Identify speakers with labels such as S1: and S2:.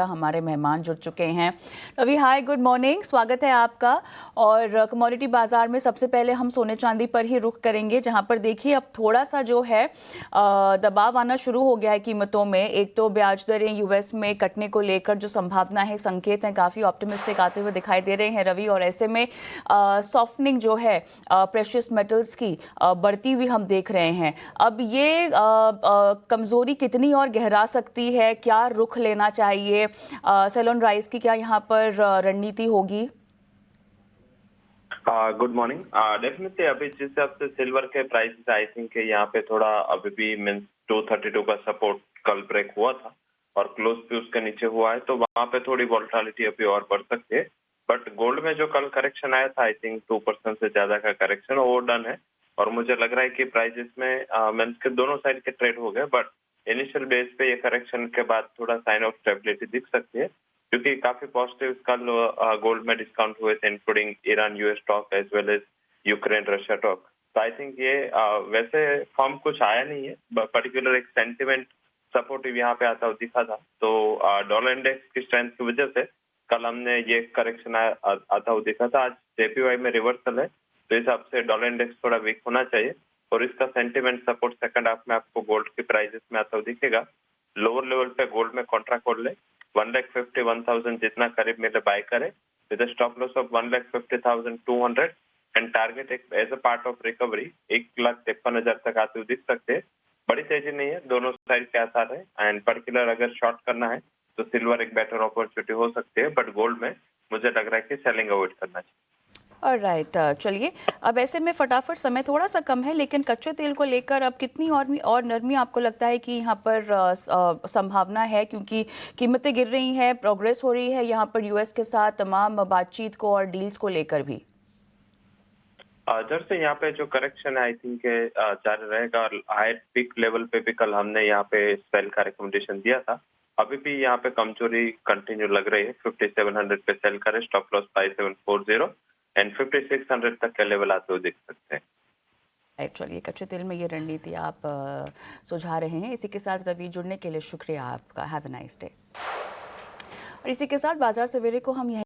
S1: हमारे मेहमान जुड़ चुके हैं। रवि, हाय, गुड मॉर्निंग, स्वागत है आपका। और कमोडिटी बाजार में सबसे पहले हम सोने चांदी पर ही रुख करेंगे, जहां पर देखिए अब थोड़ा सा जो है दबाव आना शुरू हो गया है कीमतों में। एक तो ब्याज दरें यूएस में कटने को लेकर जो संभावना है, संकेत हैं काफ़ी ऑप्टिमिस्टिक आते हुए दिखाई दे रहे हैं रवि, और ऐसे में सॉफ्टनिंग जो है प्रेशियस मेटल्स की बढ़ती हुई हम देख रहे हैं। अब ये कमज़ोरी कितनी और गहरा सकती है, क्या रुख लेना चाहिए, सेलोन राइस की क्या यहाँ पर रणनीति होगी?
S2: Good morning. डेफिनेटली अभी जिस हिसाब से सिल्वर के प्राइसेस आई थिंक यहाँ पे थोड़ा अभी भी मीन्स 232 का सपोर्ट कल ब्रेक हुआ था और क्लोज भी उसके नीचे हुआ है, तो वहां पे थोड़ी वोलेटिलिटी अभी और बढ़ सकती है। बट गोल्ड में जो कल करेक्शन आया था, आई थिंक 2% से ज्यादा का करेक्शन ओवर डन है और मुझे लग रहा है कि प्राइसेस में मीन्स के दोनों साइड के ट्रेड हो गए, बट इनिशियल बेस पे ये करेक्शन के बाद थोड़ा साइन ऑफ स्टेबिलिटी दिख सकती है, क्योंकि काफी पॉजिटिव कल गोल्ड में डिस्काउंट हुए थे, including Iran US talk as well as Ukraine Russia talk. तो आई थिंक ये वैसे फॉर्म कुछ आया नहीं है, पर्टिकुलर एक सेंटिमेंट सपोर्टिव यहाँ पे आता हुआ दिखा था। तो डॉलर इंडेक्स की स्ट्रेंथ की वजह से कल हमने ये करेक्शन आता हुआ दिखा था। आज जेपीवाई में रिवर्सल है, तो इस हिसाब से डॉलर इंडेक्स थोड़ा वीक होना चाहिए और इसका सेंटिमेंट सपोर्ट सेकंड हाफ में आपको गोल्ड की प्राइसेस में आता हुआ दिखेगा। लोअर लेवल पे गोल्ड में कॉन्ट्रैक्ट खोल ले 1,51,000 जितना करीब मिले बाय करे with stop loss of 1,50,200 and target एक as a part of recovery 1,53,000 तक आते हुए दिख सकते हैं। बड़ी तेजी नहीं है, दोनों साइड के आसार है एंड पर्टिकुलर अगर शॉर्ट करना है तो सिल्वर एक बेटर अपॉर्चुनिटी हो सकती है, बट गोल्ड में मुझे लग रहा है कि सेलिंग अवॉइड करना चाहिए।
S1: ऑलराइट, चलिए अब ऐसे में फटाफट, समय थोड़ा सा कम है, लेकिन कच्चे तेल को लेकर अब कितनी और नरमी आपको लगता है कि यहाँ पर संभावना है, क्योंकि कीमतें गिर रही हैं, प्रोग्रेस हो रही है यहाँ पर यूएस के साथ तमाम बातचीत को और डील्स को लेकर भी?
S2: जब से यहाँ पे जो करेक्शन है आई थिंक जारी रहेगा और हाई पीक लेवल पे भी कल हमने यहाँ पे सेल का रिकमेंडेशन दिया था। अभी भी यहाँ पे कमजोरी कंटिन्यू लग रही है, 5700 पे सेल करें, स्टॉप लॉस 5740 एंड 5600 तक के लेवल आते हुए दिख सकते हैं।
S1: राइट, चलिए कच्चे तेल में ये रणनीति आप सुझा रहे हैं। इसी के साथ रवि, जुड़ने के लिए शुक्रिया आपका। Have a nice day. और इसी के साथ बाजार सवेरे को हम यहीं